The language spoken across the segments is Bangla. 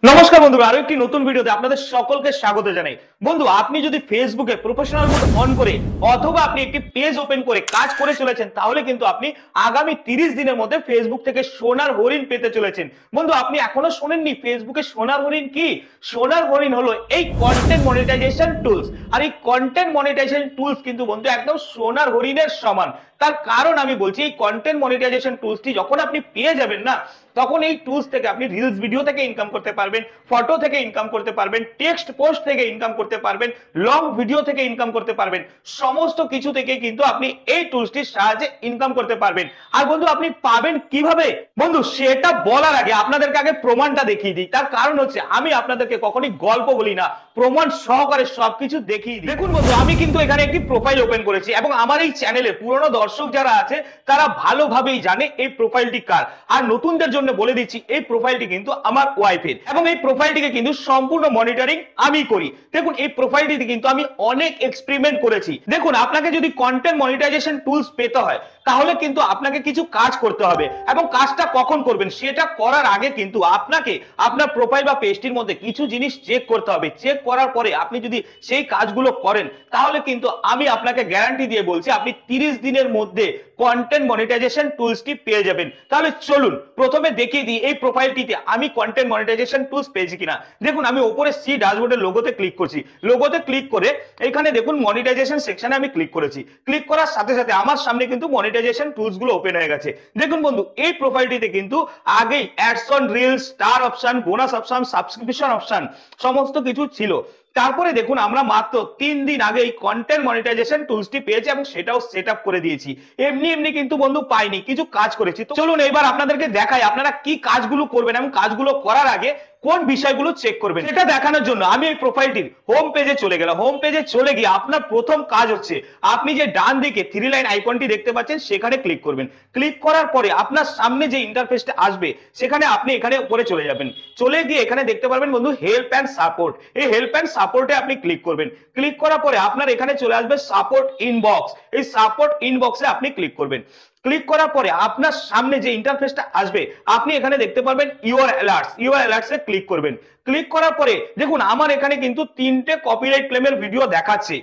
নমস্কার বন্ধুরা, আরো একটি নতুন ভিডিওতে আপনাদের সকলকে স্বাগত জানাই। বন্ধু, আপনি যদি ফেসবুকে প্রফেশনাল মোড অন করে অথবা আপনি একটি পেজ ওপেন করে কাজ করে চলেছেন, তাহলে কিন্তু আপনি আগামী 30 দিনের মধ্যে ফেসবুক থেকে সোনার হরিণ পেতে চলেছেন। বন্ধু, আপনি এখনো শোনেননি ফেসবুকে সোনার হরিণ কি? সোনার হরিণ হলো এই কন্টেন্ট মনিটাইজেশন টুলস। আর এই কন্টেন্ট মনিটাইজেশন টুলস কিন্তু বন্ধু একদম সোনার হরিণের সমান। তার কারণ আমি বলছি, এই কন্টেন্ট মনিটাইজেশন টুলসটি যখন আপনি পেয়ে যাবেন না, তখন এই টুলস থেকে আপনি রিলস ভিডিও থেকে ইনকাম করতে পারবেন, ফটো থেকে ইনকাম করতে পারবেন, টেক্সট পোস্ট থেকে ইনকাম করতে পারবেন, লং ভিডিও থেকে ইনকাম করতে পারবেন। সমস্ত কিছু থেকে কিন্তু আপনি এই টুলসটির সাহায্যে ইনকাম করতে পারবেন। আর বন্ধু, আপনি পাবেন কিভাবে? বন্ধু, সেটা বলার আগে আপনাদেরকে আগে প্রমাণটা দেখিয়ে দিই। তার কারণ হচ্ছে, আমি আপনাদেরকে কখনোই গল্প বলি না, প্রমাণ সহকারে সবকিছু দেখিয়ে দিই। দেখুন বন্ধু, আমি কিন্তু এখানে একটি প্রোফাইল ওপেন করেছি এবং আমার এই চ্যানেলে পুরনো দর্শক যারা আছে তারা ভালোভাবেই জানে এই প্রোফাইলটি কার। আর নতুনদের জন্য বলে দিচ্ছি, এই প্রোফাইলটি কিন্তু আমার ওয়াইফের এবং এই প্রোফাইলটিকে কিন্তু সম্পূর্ণ মনিটরিং আমি করি। দেখুন, এই প্রোফাইলটিতে কিন্তু আমি অনেক এক্সপেরিমেন্ট করেছি। দেখুন, আপনাকে যদি কন্টেন্ট মনিটাইজেশন টুলস পেতে হয়, তাহলে কিন্তু আপনাকে কিছু কাজ করতে হবে এবং কাজটা কখন করবেন সেটা করার আগে কিন্তু আপনাকে আপনার প্রোফাইল বা পেজটির মধ্যে কিছু জিনিস চেক করতে হবে। চেক করার পরে আপনি যদি সেই কাজগুলো করেন, তাহলে কিন্তু আমি আপনাকে গ্যারান্টি দিয়ে বলছি আপনি 30 দিনের মধ্যে কন্টেন্ট মনিটাইজেশন টুলসটি পেয়ে যাবেন। তাহলে চলুন প্রথমে দেখিয়ে দিই এই প্রোফাইলটিতে আমি কন্টেন্ট মনিটাইজেশন টুলস পেয়েছি কিনা। দেখুন, আমি উপরে সি ড্যাশবোর্ডের লোগোতে ক্লিক করছি। লোগোতে ক্লিক করে এখানে দেখুন মনিটাইজেশন সেকশনে আমি ক্লিক করেছি। ক্লিক করার সাথে সাথে আমার সামনে কিন্তু মনিটাইজেশন টুলস গুলো ওপেন হয়ে গেছে। দেখুন বন্ধু, এই প্রোফাইলটিতে কিন্তু আগেই ads on reels, star option, bonus option, subscription option সমস্ত কিছু ছিল। তারপরে দেখুন, আমরা মাত্র 3 দিন আগে এই কন্টেন্ট মনিটাইজেশন টুলসটি পেয়েছি এবং সেটাও সেট আপ করে দিয়েছি। এমনি এমনি কিন্তু বন্ধু পাইনি, কিছু কাজ করেছি। তো চলুন এবার আপনাদেরকে দেখাই আপনারা কি কাজগুলো করবেন এবং কাজগুলো করার আগে কোন বিষয়গুলো চেক করবেন সেটা দেখানোর জন্য আমি এই প্রোফাইলটির হোম পেজে চলে গেলাম। হোম পেজে চলে গিয়ে আপনার প্রথম কাজ হচ্ছে, আপনি যে ডান দিকে 3 লাইন আইকনটি দেখতে পাচ্ছেন সেখানে ক্লিক করবেন। ক্লিক করার পরে আপনার সামনে যে ইন্টারফেসটা আসবে সেখানে আপনি এখানে উপরে চলে যাবেন। চলে গিয়ে এখানে দেখতে পারবেন বন্ধু হেল্প এন্ড সাপোর্ট। এই হেল্প এন্ড সাপোর্টে আপনি ক্লিক করবেন। ক্লিক করার পরে আপনার এখানে চলে আসবে সাপোর্ট ইনবক্স। এই সাপোর্ট ইনবক্সে আপনি ক্লিক করবেন। ক্লিক করার পরে আপনার সামনে যে ইন্টারফেসটা আসবে আপনি এখানে দেখতে পারবেন ইউর অ্যালার্টস। ইউর অ্যালার্টসে ক্লিক করবেন। ক্লিক করার পরে দেখুন আমার এখানে কিন্তু 3টে কপিরাইট ক্লেমের ভিডিও দেখাচ্ছে।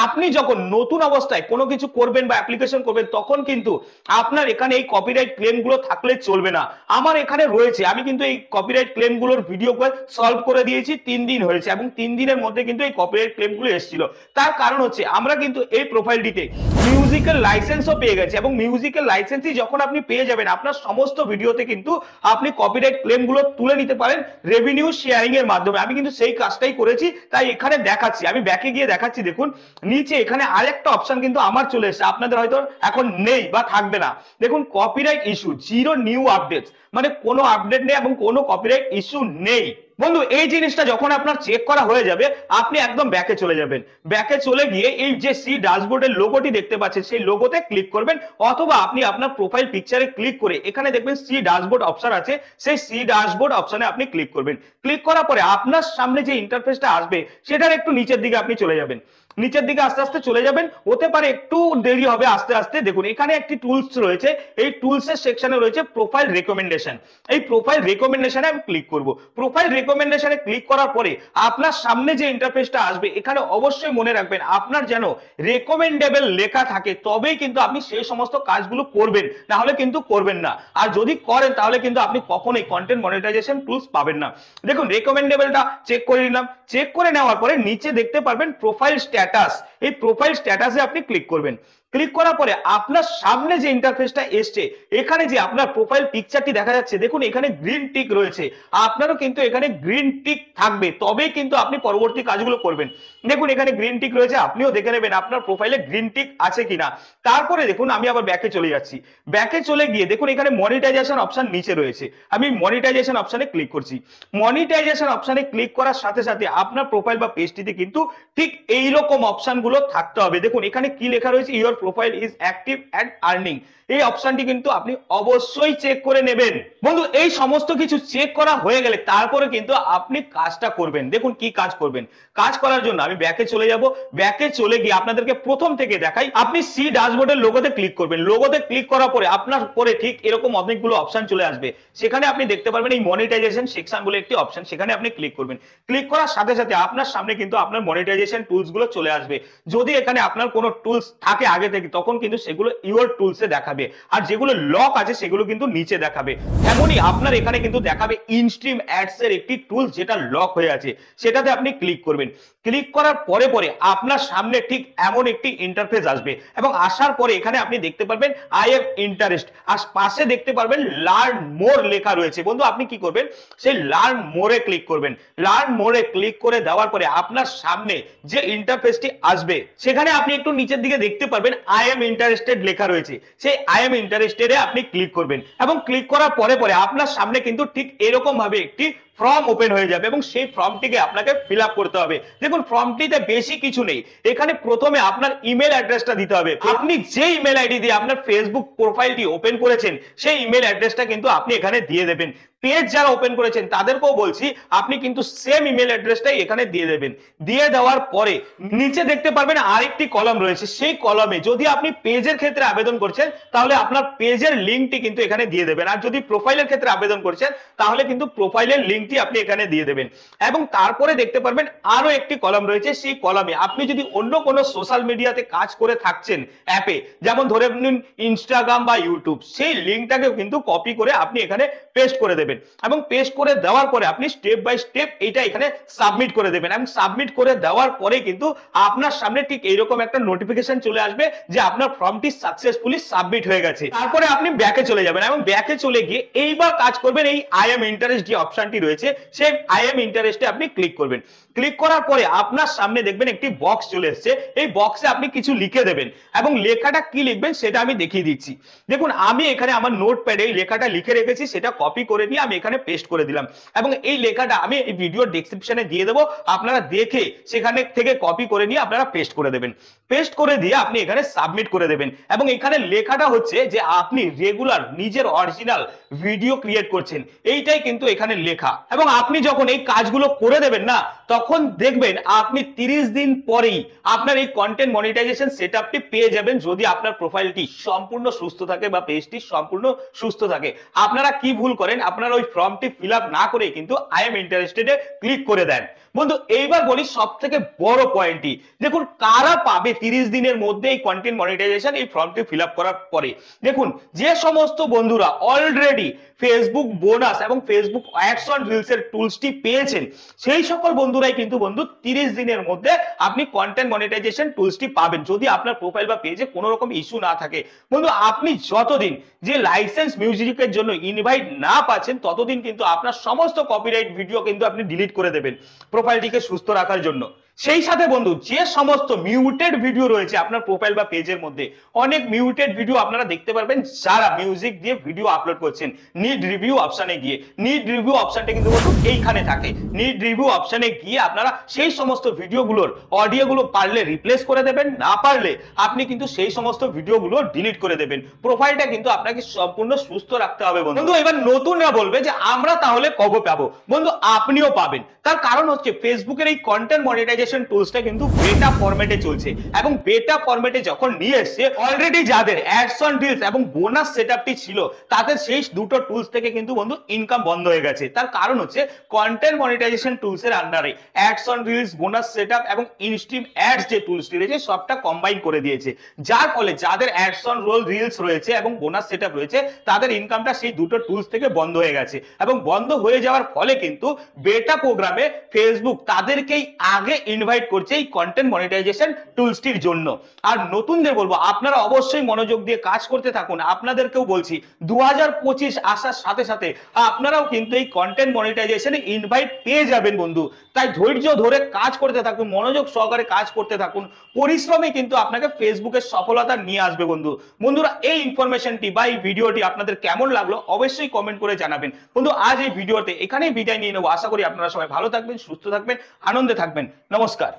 আপনি যখন নতুন অবস্থায় কোনো কিছু করবেন বা অ্যাপ্লিকেশন করবেন, তখন কিন্তু আপনার এখানে এই কপিরাইট ক্লেমগুলো থাকলে চলবে না। আমার এখানে রয়েছে, আমি কিন্তু এই কপিরাইট ক্লেমগুলোর ভিডিও সলভ করে দিয়েছি। 3 দিন হয়েছে এবং 3 দিনের মধ্যে কিন্তু এই কপিরাইট ক্লেমগুলো এসেছিল। তার কারণ হচ্ছে, আমরা কিন্তু এই প্রোফাইলটিতে মিউজিক্যাল লাইসেন্সও পেয়ে গেছি এবং মিউজিক্যাল লাইসেন্সই যখন আপনি পেয়ে যাবেন, আপনার সমস্ত ভিডিওতে কিন্তু আপনি কপিরাইট ক্লেমগুলো তুলে নিতে পারেন রেভিনিউ শেয়ারিং এর মাধ্যমে। আমি কিন্তু সেই কাজটাই করেছি, তাই এখানে দেখাচ্ছি। আমি ব্যাকে গিয়ে দেখাচ্ছি। দেখুন নিচে এখানে আরেকটা অপশন কিন্তু আমার চলে এসেছে, আপনাদের হয়তো এখন নেই বা থাকবে না। দেখুন copyright issue, zero new updates, মানে কোনো আপডেট নেই এবং কোনো কপিরাইট ইস্যু নেই। বন্ধু, এই জিনিসটা যখন আপনার চেক করা হয়ে যাবে, আপনি একদম ব্যাকে চলে যাবেন। ব্যাকে চলে গিয়ে এই যে সি ড্যাশবোর্ডের লোগোটি দেখতে পাচ্ছেন সেই লোগোতে ক্লিক করবেন, অথবা আপনি আপনার প্রোফাইল পিকচারে ক্লিক করে এখানে দেখবেন সি ড্যাশবোর্ড অপশন আছে, সেই সি ড্যাশবোর্ড অপশনে আপনি ক্লিক করবেন। ক্লিক করার পরে আপনার সামনে যে ইন্টারফেসটা আসবে সেটার একটু নিচের দিকে আপনি চলে যাবেন। নিচের দিকে আস্তে আস্তে চলে যাবেন, হতে পারে একটু দেরি হবে আস্তে আস্তে। দেখুন এখানে একটি টুলস রয়েছে, এই টুলসের সেকশনে রয়েছে প্রোফাইল রেকমেন্ডেশন। এই প্রোফাইল রেকমেন্ডেশনে আমি ক্লিক করব। প্রোফাইল রেকমেন্ডেশনে ক্লিক করার পরে আপনার সামনে যে ইন্টারফেসটা আসবে, এখানে অবশ্যই মনে রাখবেন আপনার যেন রেকমেন্ডেবল লেখা থাকে, তবেই কিন্তু আপনি সেই সমস্ত কাজগুলো করবেন, না হলে কিন্তু করবেন না। আর যদি করেন তাহলে কিন্তু আপনি কখনোই কন্টেন্ট মনিটাইজেশন টুলস পাবেন না। দেখুন রেকমেন্ডেবলটা চেক করে নিলাম। চেক করে নেওয়ার পরে নিচে দেখতে পারবেন প্রোফাইল স্ট্যাটাস। এই প্রোফাইল স্ট্যাটাসে আপনি ক্লিক করবেন। ক্লিক করার পরে আপনার সামনে যে ইন্টারফেসটা এসছে, এখানে যে আপনার প্রোফাইল পিকচারটি দেখা যাচ্ছে, দেখুন এখানে গ্রিন টিক রয়েছে। আপনারও কিন্তু এখানে গ্রিন টিক থাকবে, তবেই কিন্তু আপনি পরবর্তী কাজগুলো করবেন। দেখুন এখানে গ্রিন টিক রয়েছে, আপনিও দেখে নেবেন আপনার প্রোফাইলে গ্রিন টিক আছে কিনা। তারপরে দেখুন আমি আবার ব্যাকে চলে যাচ্ছি। ব্যাকে চলে গিয়ে দেখুন এখানে মনিটাইজেশন অপশন নিচে রয়েছে, আমি মনিটাইজেশন অপশনে ক্লিক করছি। মনিটাইজেশন অপশনে ক্লিক করার সাথে সাথে আপনার প্রোফাইল বা পেজটিতে কিন্তু ঠিক এইরকম অপশনগুলো থাকতে হবে। দেখুন এখানে কি লেখা রয়েছে, your your profile is active and earning, এই অপশনটি কিন্তু আপনি অবশ্যই চেক করে নেবেন। বন্ধু এই সমস্ত কিছু চেক করা হয়ে গেলে তারপরে কিন্তু আপনি কাজটা করবেন। দেখুন কি কাজ করবেন। কাজ করার জন্য আমি ব্যাকে চলে যাব, ব্যাকে চলে গিয়ে আপনাদেরকে প্রথম থেকে দেখাই। আপনি সি ড্যাশবোর্ডের লোগোতে ক্লিক করবেন। লোগোতে ক্লিক করার পরে আপনার পরে ঠিক এরকম অনেকগুলো অপশন চলে আসবে। সেখানে আপনি দেখতে পারবেন এই মনিটাইজেশন সেকশন বলে একটি অপশন, সেখানে আপনি ক্লিক করবেন। ক্লিক করার সাথে সাথে আপনার সামনে কিন্তু আপনার মনিটাইজেশন টুলস গুলো চলে আসবে। যদি এখানে আপনার কোনো টুলস থাকে আগে থেকে তখন কিন্তু সেগুলো ইউর টুলসে দেখাবে, আর যেগুলো লক আছে সেগুলো কিন্তু নিচে দেখাবে। এমনই আপনার এখানে কিন্তু দেখাবে ইনস্ট্রিম অ্যাডস এর একটি টুলস যেটা লক হয়ে আছে, সেটাতে আপনি ক্লিক করবেন। ক্লিক করার পরে পরে আপনার সামনে ঠিক এমন একটি ইন্টারফেস আসবে, এবং আসার পরে এখানে আপনি দেখতে পারবেন আই এম ইন্টারেস্ট, আর পাশে দেখতে পারবেন লার্ন মোর লেখা রয়েছে। বন্ধু আপনি কি করবেন, সেই লার্ন মোরে ক্লিক করবেন। লার্ন মোরে ক্লিক করে দেওয়ার পরে আপনার সামনে যে ইন্টারফেসটি আসবে সেখানে আপনি একটু নিচের দিকে দেখতে পারবেন আই এম ইন্টারেস্টেড লেখা রয়েছে। সেই আই এম ইন্টারেস্টেড এ আপনি ক্লিক করবেন, এবং ক্লিক করার পরে পরে আপনার সামনে কিন্তু ঠিক এরকম ভাবে একটি ফর্ম ওপেন হয়ে যাবে, এবং সেই ফর্মটিকে আপনাকে ফিল আপ করতে হবে। দেখুন ফর্মটিতে বেশি কিছু নেই, এখানে প্রথমে আপনার ইমেল অ্যাড্রেসটা দিতে হবে। আপনি যে ইমেল আইডি দিয়ে আপনার ফেসবুক প্রোফাইলটি ওপেন করেছেন সেই ইমেল অ্যাড্রেসটা কিন্তু আপনি এখানে দিয়ে দেবেন। পেজ যারা ওপেন করেছেন তাদেরকেও বলছি আপনি কিন্তু সেম ইমেল অ্যাড্রেসটাই এখানে দিয়ে দেবেন। দিয়ে দেওয়ার পরে নিচে দেখতে পারবেন আরেকটি কলাম রয়েছে, সেই কলামে যদি আপনি পেজের ক্ষেত্রে আবেদন করছেন তাহলে আপনার পেজের লিঙ্কটি কিন্তু এখানে দিয়ে দেবেন, আর যদি প্রোফাইলের ক্ষেত্রে আবেদন করছেন তাহলে কিন্তু প্রোফাইলের লিঙ্কটি আপনি এখানে দিয়ে দেবেন। এবং তারপরে দেখতে পারবেন আরো একটি কলাম রয়েছে, সেই কলামে আপনি যদি অন্য কোনো সোশ্যাল মিডিয়াতে কাজ করে থাকছেন অ্যাপে, যেমন ধরে নিন ইনস্টাগ্রাম বা ইউটিউব, সেই লিঙ্কটাকে কিন্তু কপি করে আপনি এখানে পেস্ট করে দেবেন। এবং পেস্ট করে দেওয়ার পরে আপনি স্টেপ বাই স্টেপ এটা এখানে সাবমিট করে দেবেন, এবং সাবমিট করে দেওয়ার পরে কিন্তু আপনার সামনে ঠিক এইরকম একটা নোটিফিকেশন চলে আসবে যে আপনার ফর্মটি সাকসেসফুলি সাবমিট হয়ে গেছে। তারপরে আপনি ব্যাকে চলে যাবেন, এবং ব্যাকে চলে গিয়ে এইবার কাজ করবেন এই আই এম ইন্টারেস্ট যে অপশনটি রয়েছে সেই আই এম ইন্টারেস্টে আপনি ক্লিক করবেন। ক্লিক করার পরে আপনার সামনে দেখবেন একটি বক্স চলে এসেছে, এই বক্সে আপনি কিছু লিখে দেবেন, এবং লেখাটা কি লিখবেন সেটা আমি দেখিয়ে দিচ্ছি। দেখুন আমি এখানে আমার নোটপ্যাডে এই লেখাটা লিখে রেখেছি, সেটা কপি করে নিয়ে আমি এখানে পেস্ট করে দিলাম, এবং এই লেখাটা আমি এই ভিডিওর ডেসক্রিপশনে দিয়ে দেবো, আপনারা দেখে সেখানে থেকে কপি করে নিয়ে আপনারা পেস্ট করে দেবেন। পেস্ট করে দিয়ে আপনি এখানে সাবমিট করে দেবেন, এবং এখানে লেখাটা হচ্ছে যে আপনি রেগুলার নিজের অরিজিনাল ভিডিও ক্রিয়েট করছেন, এইটাই কিন্তু এখানে লেখা। এবং আপনি যখন এই কাজগুলো করে দেবেন না তখন দেখবেন আপনি 30 দিন পরেই আপনার এই কন্টেন্ট মনিটাইজেশন সেটআপটি পেয়ে যাবেন, যদি আপনার প্রোফাইলটি সম্পূর্ণ সুস্থ থাকে বা পেজটি সম্পূর্ণ সুস্থ থাকে। আপনারা কি ভুল করেন, আপনারা ওই ফর্মটি ফিল আপ না করে কিন্তু I am interested A click করে দেন। বন্ধু এইবার বলি সব থেকে বড় পয়েন্টটি, দেখুন কারা পাবে 30 দিনের মধ্যে এই কন্টেন্ট মনিটাইজেশন এই ফর্মটি ফিল আপ করার পরে। দেখুন যে সমস্ত বন্ধুরা অলরেডি ফেসবুক বোনাস এবং ফেসবুক অ্যাডস অন রিলস এর টুলসটি পেয়েছেন সেই সকল বন্ধুরাই কিন্তু বন্ধু 30 দিনের মধ্যে আপনি কন্টেন্ট মনিটাইজেশন টুলসটি পাবেন, যদি আপনার প্রোফাইল বা পেজে কোনো রকম ইস্যু না থাকে। বন্ধু আপনি যতদিন যে লাইসেন্স মিউজিকের জন্য ইনভাইট না পাচ্ছেন ততদিন কিন্তু আপনার সমস্ত কপিরাইট ভিডিও কিন্তু আপনি ডিলিট করে দেবেন প্রোফাইলটিকে সুস্থ রাখার জন্য। সেই সাথে বন্ধু যে সমস্ত মিউটেড ভিডিও রয়েছে আপনার প্রোফাইল বা পেজের মধ্যে, অনেক মিউটেড ভিডিও আপনারা দেখতে পারবেন যারা মিউজিক দিয়ে ভিডিও আপলোড করছেন, নিড রিভিউ অপশনে গিয়ে, নিড রিভিউ অপশনটা কিন্তু বন্ধু এইখানে থাকে। নিড রিভিউ অপশনে গিয়ে আপনারা সেই সমস্ত ভিডিওগুলোর অডিওগুলো পারলে রিপ্লেস করে দেবেন, না পারলে আপনি কিন্তু সেই সমস্ত ভিডিওগুলো ডিলিট করে দেবেন। প্রোফাইলটা কিন্তু আপনাকে সম্পূর্ণ সুস্থ রাখতে হবে বন্ধু। এবার নতুনরা বলবে যে আমরা তাহলে কবে পাবো, বন্ধু আপনিও পাবেন। তার কারণ হচ্ছে ফেসবুকের এই কন্টেন্ট মনিটাইজেশন টুলসটা কিন্তু বেটা ফরম্যাটে চলছে, এবং বেটা ফরম্যাটে যখন নিয়ে এসেছে অলরেডি যাদের অ্যাডস অন রিলস এবং বোনাস সেটআপটি ছিল তাদের সেই দুটো টুলস থেকে কিন্তু বন্ধু ইনকাম বন্ধ হয়ে গেছে। তার কারণ হচ্ছে কন্টেন্ট মনিটাইজেশন টুলস এর আন্ডারে ads on reels, bonus setup এবং ইনস্ট্রিম অ্যাডস যে টুলসটি রয়েছে সবটা কম্বাইন করে দিয়েছে, যার ফলে যাদের অ্যাডস অন রিলস রয়েছে এবং বোনাস সেটআপ রয়েছে তাদের ইনকামটা সেই দুটো টুলস থেকে বন্ধ হয়ে গেছে। এবং বন্ধ হয়ে যাওয়ার ফলে কিন্তু বেটা প্রোগ্রামে ফেসবুক তাদেরকেই আগে ইনভাইট করছে এই কন্টেন্ট মনিটাইজেশন টুলসটির জন্য। আর নতুনদের বলবো আপনারা অবশ্যই মনোযোগ দিয়ে কাজ করতে থাকুন। আপনাদেরকেও বলছি 2025 আসার সাথে সাথে আপনারাও কিন্তু এই কন্টেন্ট মনিটাইজেশনে ইনভাইট পেয়ে যাবেন বন্ধু। তাই ধৈর্য ধরে কাজ করতে থাকুন, মনোযোগ সহকারে কাজ করতে থাকুন, পরিশ্রমই কিন্তু আপনাকে ফেসবুকের সফলতা নিয়ে আসবে বন্ধু। বন্ধুরা এই ইনফরমেশনটি বা এই ভিডিওটি আপনাদের কেমন লাগলো অবশ্যই কমেন্ট করে জানাবেন। বন্ধু আজ এই ভিডিওতে এখানেই বিদায় নিয়ে নেবো। আশা করি আপনারা সবাই ভালো থাকবেন, সুস্থ থাকবেন, আনন্দে থাকবেন। নমস্কার।